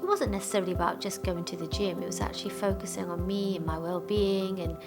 wasn't necessarily about just going to the gym. It was actually focusing on me and my well-being and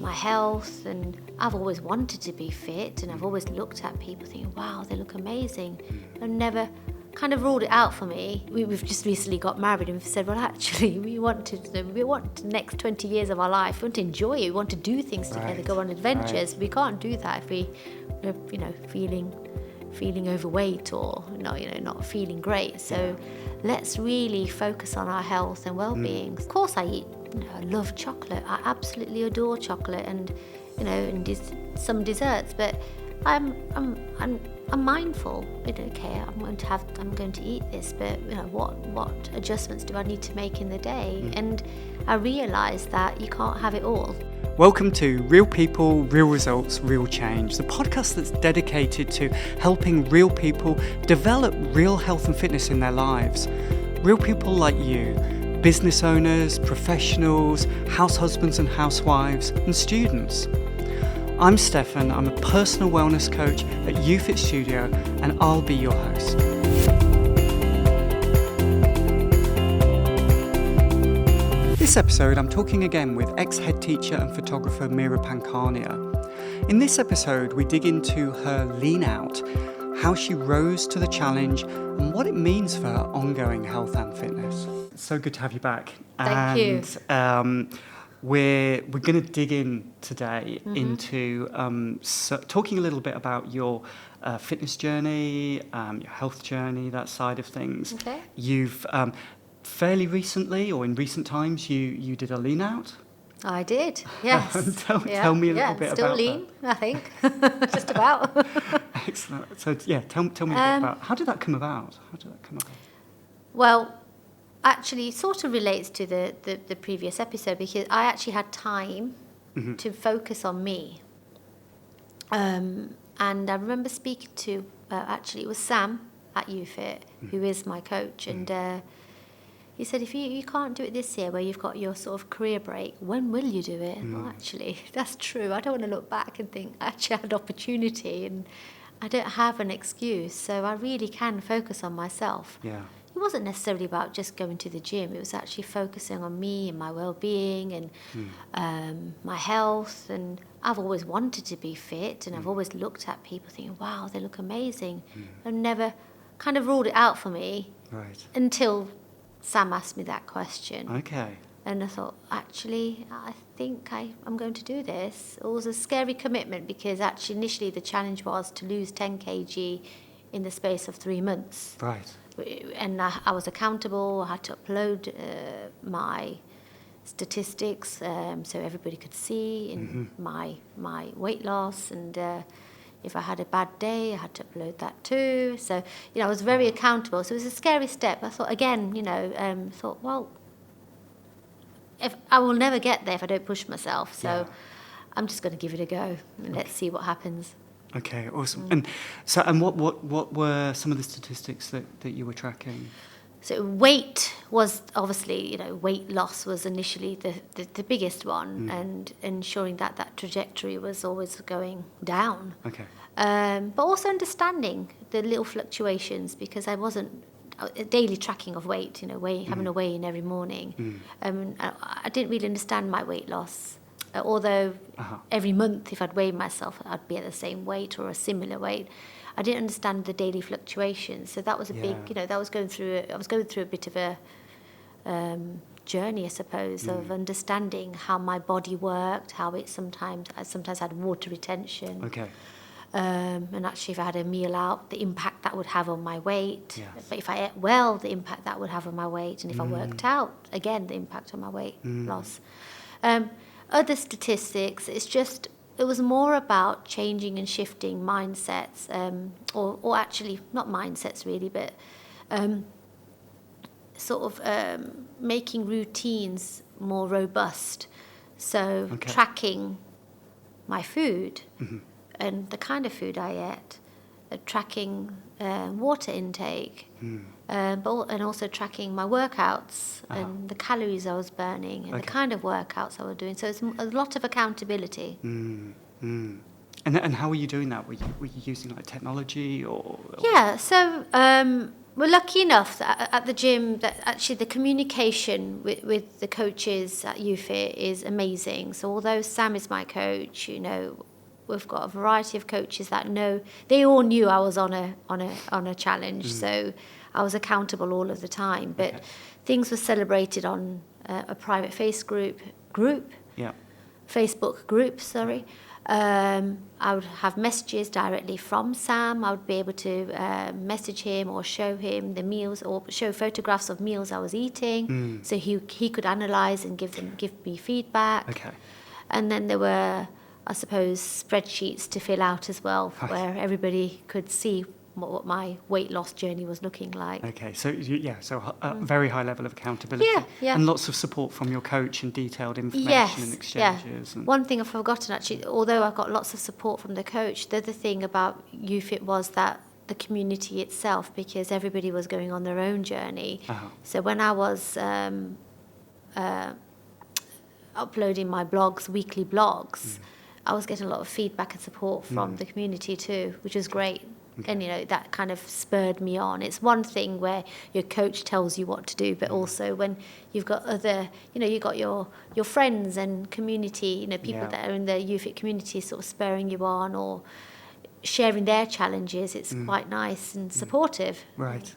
my health. And I've always wanted to be fit, and I've always looked at people thinking, wow, they look amazing. I've never kind of ruled it out for me. We've just recently got married, and we've said, well, actually, we want the next 20 years of our life. We want to enjoy it. We want to do things together, go on adventures. We can't do that if we're feeling overweight or not feeling great. So let's really focus on our health and well-being. Of course, I love chocolate. I absolutely adore chocolate, and some desserts. But I'm mindful. Okay, I'm going to eat this, but what adjustments do I need to make in the day? And I realised that you can't have it all. Welcome to Real People, Real Results, Real Change, the podcast that's dedicated to helping real people develop real health and fitness in their lives. Real people like you, business owners, professionals, house husbands and housewives, and students. I'm Stefan, I'm a personal wellness coach at YouFit Studio, and I'll be your host. This episode, I'm talking again with ex-head teacher and photographer Meera Karia. In this episode, we dig into her lean out, how she rose to the challenge, and what it means for her ongoing health and fitness. It's so good to have you back. Thank you. We're going to dig in today into talking a little bit about your fitness journey, your health journey, that side of things. Okay. You've fairly recently, or in recent times, you did a lean out. I did, yes. Tell me a little bit still about lean, that. I think, just about. Excellent. So tell me a bit about how did that come about? Well, actually, it sort of relates to the previous episode, because I actually had time to focus on me. And I remember speaking to, actually, it was Sam at YouFit, who is my coach, and he said, if you can't do it this year where you've got your sort of career break, when will you do it? Well, actually, that's true. I don't want to look back and think, actually, I had opportunity and I don't have an excuse. So I really can focus on myself. Yeah. It wasn't necessarily about just going to the gym. It was actually focusing on me and my well-being and my health. And I've always wanted to be fit, and I've always looked at people thinking, wow, they look amazing. I've never kind of ruled it out for me until Sam asked me that question. Okay. And I thought, actually, I think I'm going to do this. It was a scary commitment, because actually initially the challenge was to lose 10 kg in the space of 3 months. Right. And I was accountable. I had to upload my statistics so everybody could see in my weight loss. And if I had a bad day, I had to upload that too. So, I was very accountable. So it was a scary step. I thought, again, well, if I will never get there if I don't push myself. So I'm just going to give it a go and let's see what happens. Okay, awesome. And what were some of the statistics that you were tracking? So weight was obviously, weight loss was initially the biggest one, and ensuring that trajectory was always going down. Okay. But also understanding the little fluctuations, because I wasn't daily tracking of weight, having a weigh-in every morning. I didn't really understand my weight loss. Although every month, if I'd weigh myself, I'd be at the same weight or a similar weight. I didn't understand the daily fluctuations, so that was a big, I was going through a bit of a journey, I suppose, of understanding how my body worked, how I sometimes had water retention. Okay. And actually, if I had a meal out, the impact that would have on my weight. Yes. But if I ate well, the impact that would have on my weight, and if I worked out, again, the impact on my weight loss. Other statistics, it was more about changing and shifting mindsets, or actually not mindsets really, but making routines more robust. So tracking my food and the kind of food I ate, tracking water intake, and also tracking my workouts and the calories I was burning and the kind of workouts I was doing. So it's a lot of accountability. And how were you doing that? Were you using like technology or? Yeah, so we're lucky enough that at the gym that actually the communication with the coaches at UFIT is amazing. So although Sam is my coach, we've got a variety of coaches that know. They all knew I was on a challenge, so I was accountable all of the time. But things were celebrated on a private Facebook group. Sorry. I would have messages directly from Sam. I would be able to message him or show him the meals or show photographs of meals I was eating, so he could analyse and give me feedback. Okay. And then there were, I suppose, spreadsheets to fill out as well, where everybody could see what my weight loss journey was looking like. Okay, so a very high level of accountability. And lots of support from your coach and detailed information and exchanges. And one thing I've forgotten actually, although I got lots of support from the coach, the other thing about UFIT was that the community itself, because everybody was going on their own journey. So when I was uploading my weekly blogs, I was getting a lot of feedback and support from the community too, which was great. Okay. And, that kind of spurred me on. It's one thing where your coach tells you what to do, but also when you've got other, you've got your friends and community, people that are in the UFIT community sort of spurring you on or sharing their challenges. It's quite nice and supportive. Right.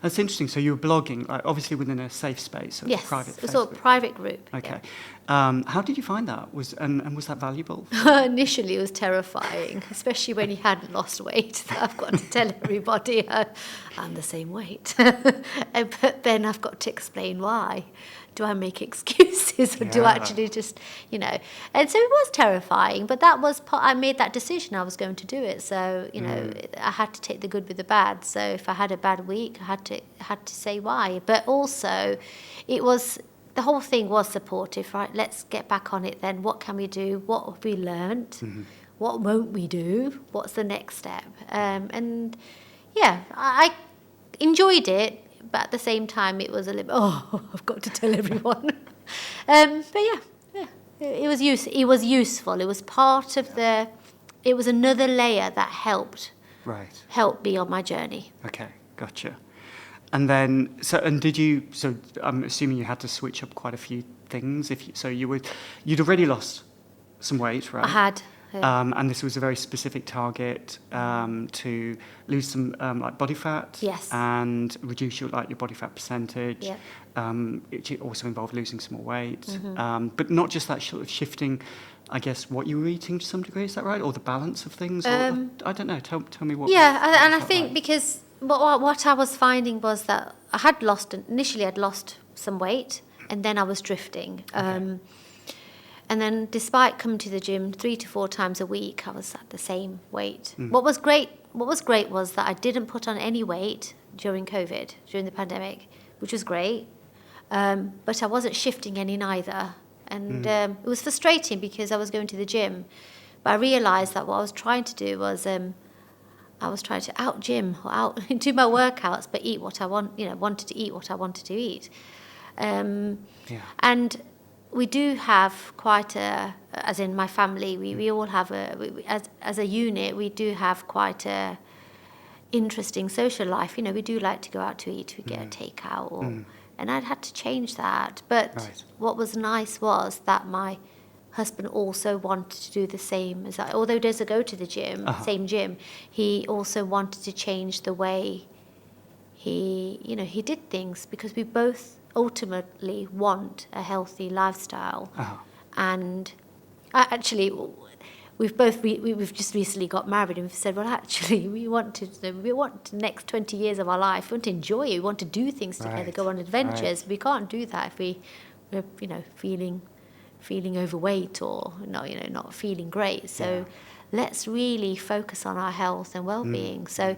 That's interesting. So you were blogging, obviously within a safe space, a private Facebook. Sort of private group. Okay. Yeah. How did you find that? Was that valuable? Initially, it was terrifying, especially when you hadn't lost weight. I've got to tell everybody I'm the same weight, but then I've got to explain why. Do I make excuses or do I actually just, And so it was terrifying, but that was I made that decision I was going to do it. So, I had to take the good with the bad. So if I had a bad week, I had to say why. But also, the whole thing was supportive, right? Let's get back on it then. What can we do? What have we learnt? What won't we do? What's the next step? I enjoyed it. But at the same time, it was a little. I've got to tell everyone. It was useful. It was part of It was another layer that helped me on my journey. Okay, gotcha. And then, did you? So I'm assuming you had to switch up quite a few things. You'd already lost some weight, right? I had. Yeah. And this was a very specific target to lose some body fat, and reduce your body fat percentage. Yeah. It also involved losing some more weight, but not just that, sort of shifting, I guess, what you were eating to some degree. Is that right, or the balance of things? I don't know. Tell me what. Yeah, and I think because what I was finding was that I'd lost some weight, and then I was drifting. Okay. And then despite coming to the gym 3 to 4 times a week, I was at the same weight. What was great was that I didn't put on any weight during COVID, during the pandemic, which was great. But I wasn't shifting any neither. And it was frustrating because I was going to the gym. But I realised that what I was trying to do was I was trying to out-gym or do my workouts, but eat what I wanted to eat what I wanted to eat. And we do have quite as in my family, we all have as a unit, we do have quite a interesting social life. We do like to go out to eat, we get a takeout, and I'd had to change that. But what was nice was that my husband also wanted to do the same as I. Although he does go to the gym, same gym, he also wanted to change the way he did things, because we both ultimately want a healthy lifestyle. And we've just recently got married, and we've said, well, actually we want the next 20 years of our life, we want to enjoy it, we want to do things together, go on adventures. We can't do that if we're feeling overweight or not feeling great. So let's really focus on our health and well-being. So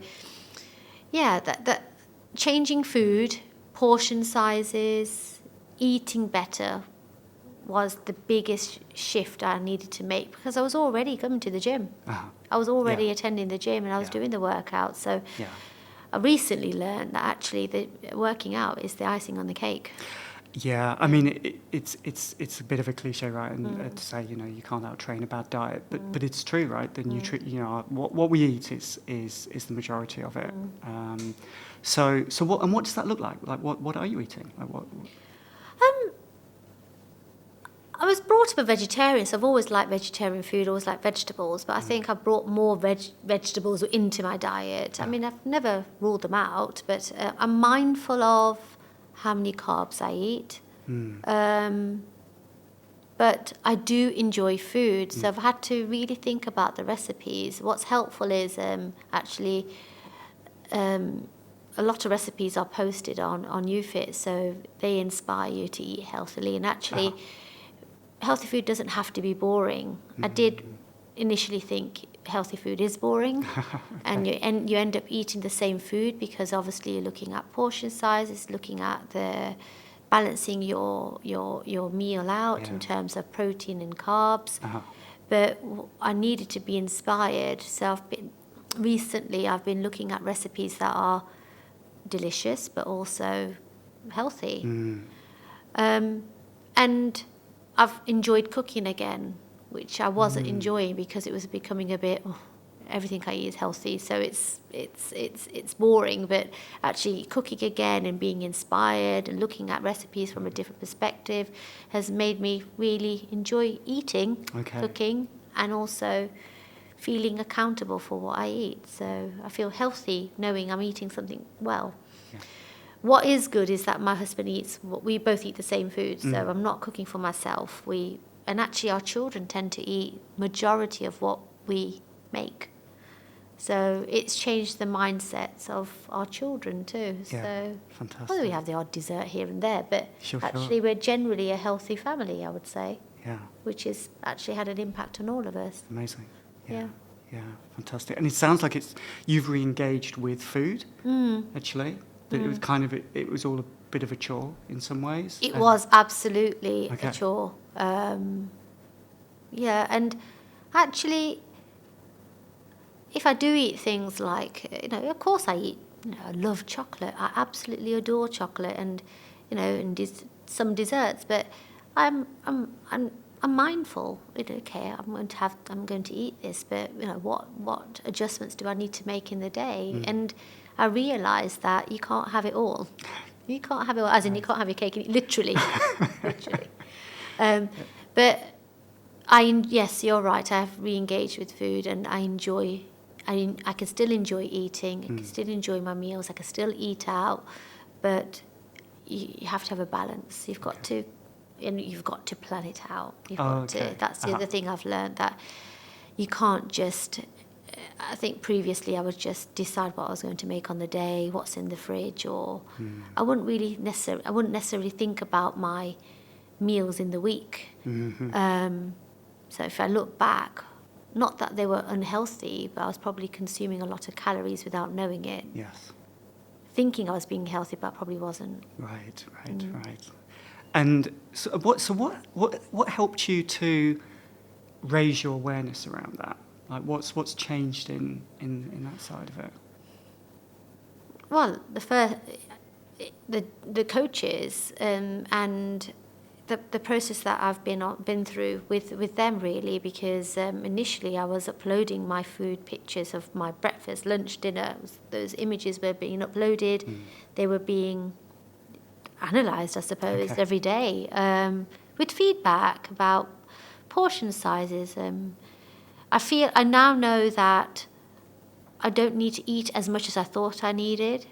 that changing food, portion sizes, eating better was the biggest shift I needed to make, because I was already coming to the gym. I was already attending the gym, and I was doing the workouts. So I recently learned that actually the working out is the icing on the cake. Yeah, I mean, it's a bit of a cliche, right? And to say, you know, you can't out-train a bad diet, but it's true, right? The you know, what we eat is the majority of it. So what does that look like? Like, what are you eating? Like, what? I was brought up a vegetarian, so I've always liked vegetarian food, always liked vegetables, but I think I've brought more vegetables into my diet. I mean, I've never ruled them out, but I'm mindful of how many carbs I eat. But I do enjoy food, so I've had to really think about the recipes. What's helpful is actually a lot of recipes are posted on YouFit, so they inspire you to eat healthily. And actually, healthy food doesn't have to be boring. I did initially think healthy food is boring, and you end up eating the same food because obviously you're looking at portion sizes, looking at the balancing your meal out in terms of protein and carbs. But I needed to be inspired, so recently I've been looking at recipes that are delicious but also healthy. And I've enjoyed cooking again, which I wasn't enjoying because it was becoming a bit, everything I eat is healthy, so it's boring. But actually cooking again and being inspired and looking at recipes from a different perspective has made me really enjoy eating, cooking, and also feeling accountable for what I eat. So I feel healthy knowing I'm eating something well. What is good is that my husband eats, we both eat the same food, so I'm not cooking for myself. And actually our children tend to eat majority of what we make. So it's changed the mindsets of our children too. Yeah, so fantastic. Well, we have the odd dessert here and there, but actually we're generally a healthy family, I would say. Yeah. Which has actually had an impact on all of us. Amazing. Yeah. Yeah, fantastic. And it sounds like you've re-engaged with food, actually. That it was kind of, it was all a bit of a chore in some ways. It was absolutely a chore. Yeah, and actually, if I do eat things like, you know, of course I eat, you know, I love chocolate. I absolutely adore chocolate, and you know, and some desserts. But I'm mindful. You know, okay, I'm going to eat this, but you know, what adjustments do I need to make in the day? And I realised that you can't have it all. You can't have it all, as in you can't have your cake and eat, literally. But yes, you're right. I have re-engaged with food, and I can still enjoy eating. I can still enjoy my meals. I can still eat out, but you have to have a balance. You've got to plan it out. That's the other thing I've learned, that you can't just. I think previously I would just decide what I was going to make on the day, what's in the fridge, or I wouldn't necessarily think about my meals in the week. So if I look back, not that they were unhealthy, but I was probably consuming a lot of calories without knowing it. Yes. Thinking I was being healthy, but I probably wasn't. Right. And so what helped you to raise your awareness around that? Like, what's changed in that side of it? Well, the coaches and the process that I've been through with them, really, because initially I was uploading my food pictures of my breakfast, lunch, dinner. Those images were being uploaded. They were being analysed, I suppose, every day, with feedback about portion sizes. I now know that I don't need to eat as much as I thought I needed.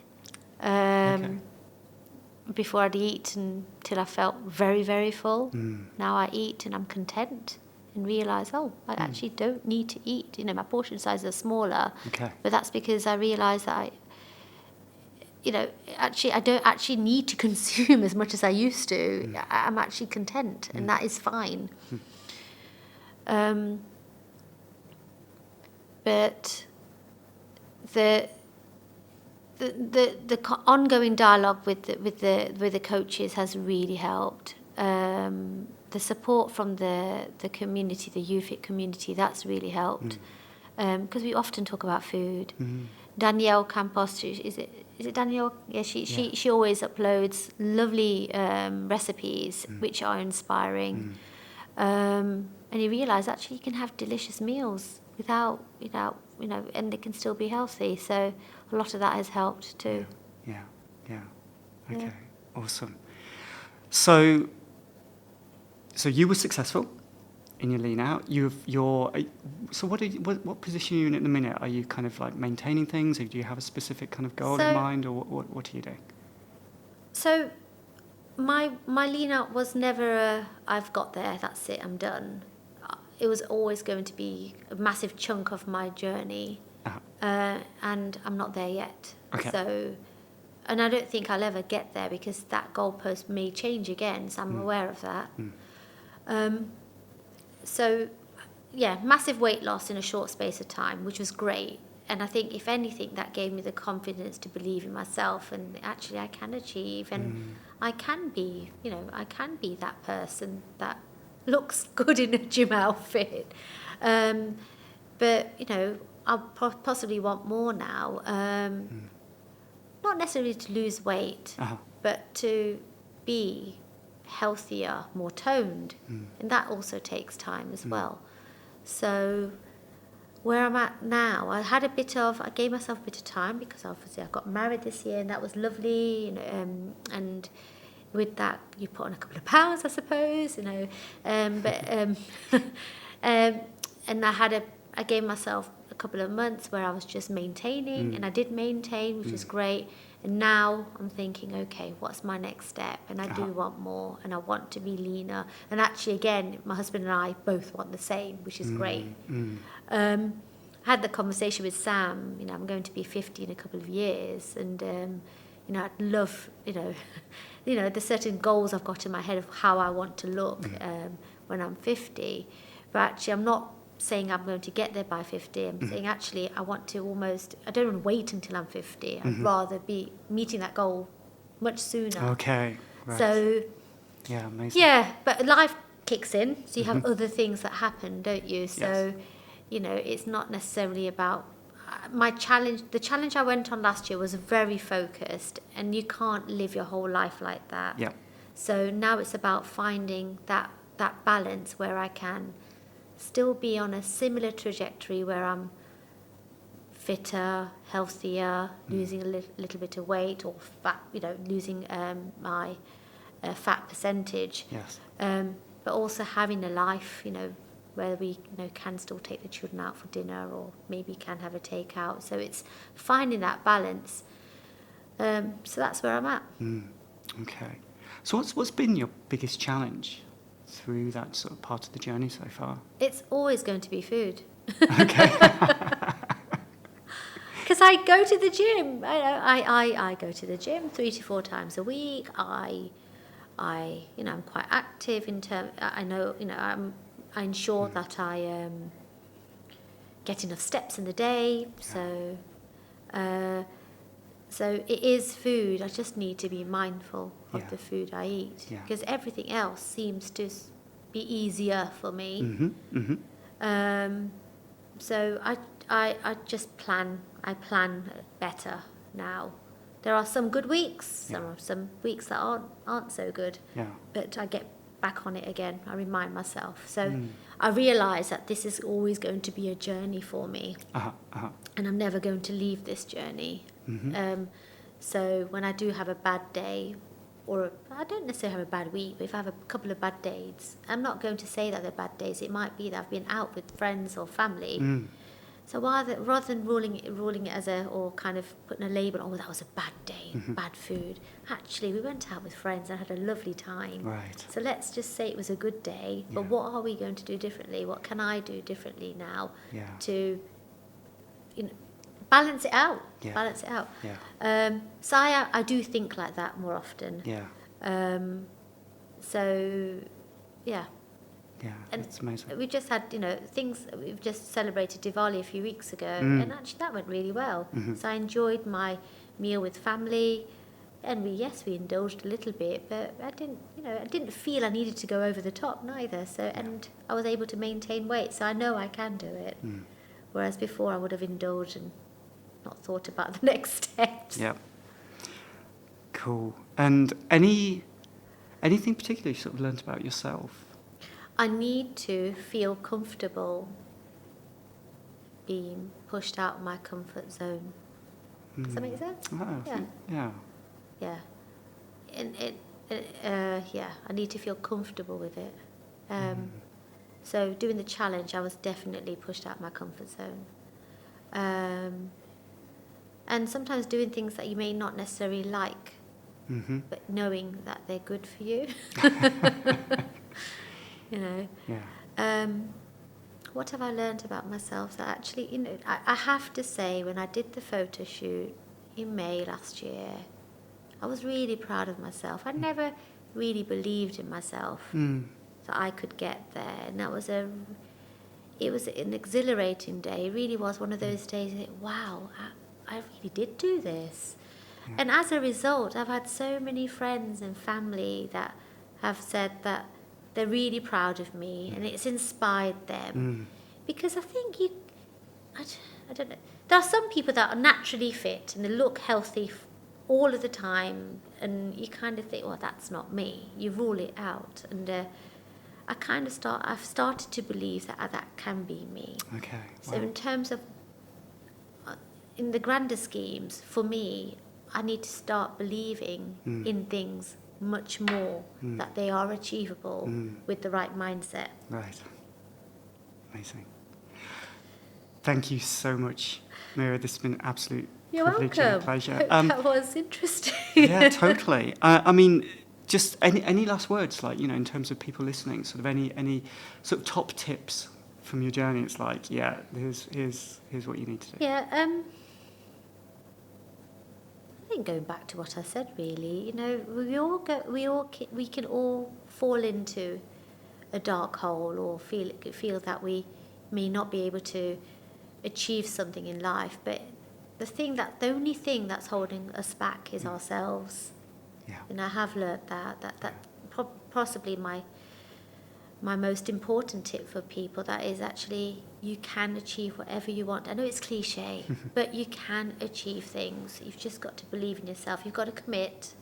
Before I'd eat until I felt very, very full. Now I eat and I'm content, and realise, I actually don't need to eat. You know, my portion sizes are smaller, but that's because I realise that I don't actually need to consume as much as I used to. I'm actually content, and that is fine. But the ongoing dialogue with the coaches has really helped. The support from the community, the YouFit community, that's really helped. Because we often talk about food. Danielle Campos, is it Danielle? Yeah, she always uploads lovely recipes which are inspiring. And you realise actually you can have delicious meals without and they can still be healthy. So a lot of that has helped too. Yeah. Okay, awesome. So you were successful in your lean out. So what position are you in at the minute? Are you kind of like maintaining things, or do you have a specific kind of goal in mind, or what are you doing? So my lean out was never I've got there, that's it, I'm done. It was always going to be a massive chunk of my journey, and I'm not there yet. Okay. So, and I don't think I'll ever get there because that goalpost may change again. So I'm aware of that. So, yeah, massive weight loss in a short space of time, which was great. And I think, if anything, that gave me the confidence to believe in myself, and actually I can achieve, and I can be, I can be that person that looks good in a gym outfit. But, I possibly want more now. Not necessarily to lose weight, but to be healthier, more toned. And that also takes time as well. So where I'm at now, I gave myself a bit of time because obviously I got married this year and that was lovely, and with that you put on a couple of pounds, I suppose, and I gave myself a couple of months where I was just maintaining, and I did maintain, which is great. And now I'm thinking, okay, what's my next step? And I do want more, and I want to be leaner. And actually, again, my husband and I both want the same, which is great. I had the conversation with Sam, I'm going to be 50 in a couple of years, and I'd love, there's certain goals I've got in my head of how I want to look when I'm 50. But actually, I'm not saying I'm going to get there by 50. I'm saying actually I don't want to wait until I'm 50. I'd rather be meeting that goal much sooner. Okay, right. So yeah, amazing. Yeah, but life kicks in, so you have other things that happen, don't you? So it's not necessarily about my challenge. The challenge I went on last year was very focused, and you can't live your whole life like that. Yeah. So now it's about finding that balance where I can still be on a similar trajectory where I'm fitter, healthier, losing a little bit of weight, or fat, losing my fat percentage. Yes. But also having a life, where we can still take the children out for dinner, or maybe can have a takeout. So it's finding that balance. So that's where I'm at. Okay. So what's been your biggest challenge through that sort of part of the journey so far? It's always going to be food. Okay. Because I go to the gym. I go to the gym 3 to 4 times a week. I'm quite active in terms. I ensure that I get enough steps in the day. So it is food. I just need to be mindful of the food I eat, because everything else seems to be easier for me. So I just plan. I plan better now. There are some good weeks. There are some weeks that aren't so good. Yeah. But I get back on it again. I remind myself. So I realise that this is always going to be a journey for me, and I'm never going to leave this journey. So when I do have a bad day, or I don't necessarily have a bad week, but if I have a couple of bad days, I'm not going to say that they're bad days. It might be that I've been out with friends or family. So rather than ruling it as or kind of putting a label on, that was a bad day, bad food. Actually, we went out with friends and had a lovely time. Right. So let's just say it was a good day. But what are we going to do differently? What can I do differently now to, balance it out? Yeah. Balance it out. Yeah. So I do think like that more often. Yeah. So, yeah. Yeah, And it's amazing. we just had, things. We've just celebrated Diwali a few weeks ago, and actually that went really well. So I enjoyed my meal with family, and we indulged a little bit, but I didn't feel I needed to go over the top neither. So and I was able to maintain weight, so I know I can do it. Whereas before I would have indulged and not thought about the next steps. Yeah. Cool. And anything particular you sort of learned about yourself? I need to feel comfortable being pushed out of my comfort zone. Does that make sense? Oh, Yeah. Yeah. Yeah. And I need to feel comfortable with it. So doing the challenge, I was definitely pushed out of my comfort zone. And sometimes doing things that you may not necessarily like, but knowing that they're good for you. You know. Yeah. What have I learned about myself? That actually, you know, I have to say, when I did the photo shoot in May last year, I was really proud of myself. I never really believed in myself that I could get there, and it was an exhilarating day. It really was one of those days that, wow, I really did do this. Yeah. And as a result, I've had so many friends and family that have said that they're really proud of me, and it's inspired them. Because I think I don't know, there are some people that are naturally fit and they look healthy all of the time, and you kind of think, well, that's not me. You rule it out. And I've started to believe that can be me. Okay. So in terms of, in the grander schemes, for me, I need to start believing in things much more, that they are achievable with the right mindset. Right. Amazing. Thank you so much, Meera. This has been an absolute privilege and a pleasure. That was interesting. Yeah, totally. I mean, just any last words, like, you know, in terms of people listening, sort of any sort of top tips from your journey? It's like, yeah, here's what you need to do. Yeah. I think going back to what I said, really, you know, we can all fall into a dark hole or feel that we may not be able to achieve something in life, but the only thing that's holding us back is ourselves. Yeah. And I have learnt that possibly my most important tip for people, that is actually, you can achieve whatever you want. I know it's cliche, but you can achieve things. You've just got to believe in yourself. You've got to commit.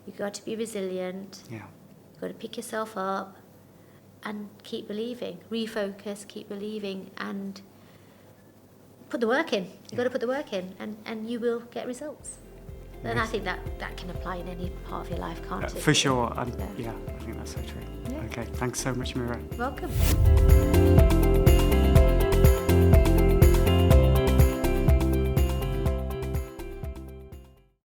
You've got to be resilient. Yeah. You've got to pick yourself up and keep believing. Refocus, keep believing, and put the work in. You've got to put the work in, and you will get results. And I think that can apply in any part of your life, can't it? For sure. Yeah, I think that's so true. Yeah. Okay, thanks so much, Meera. Welcome.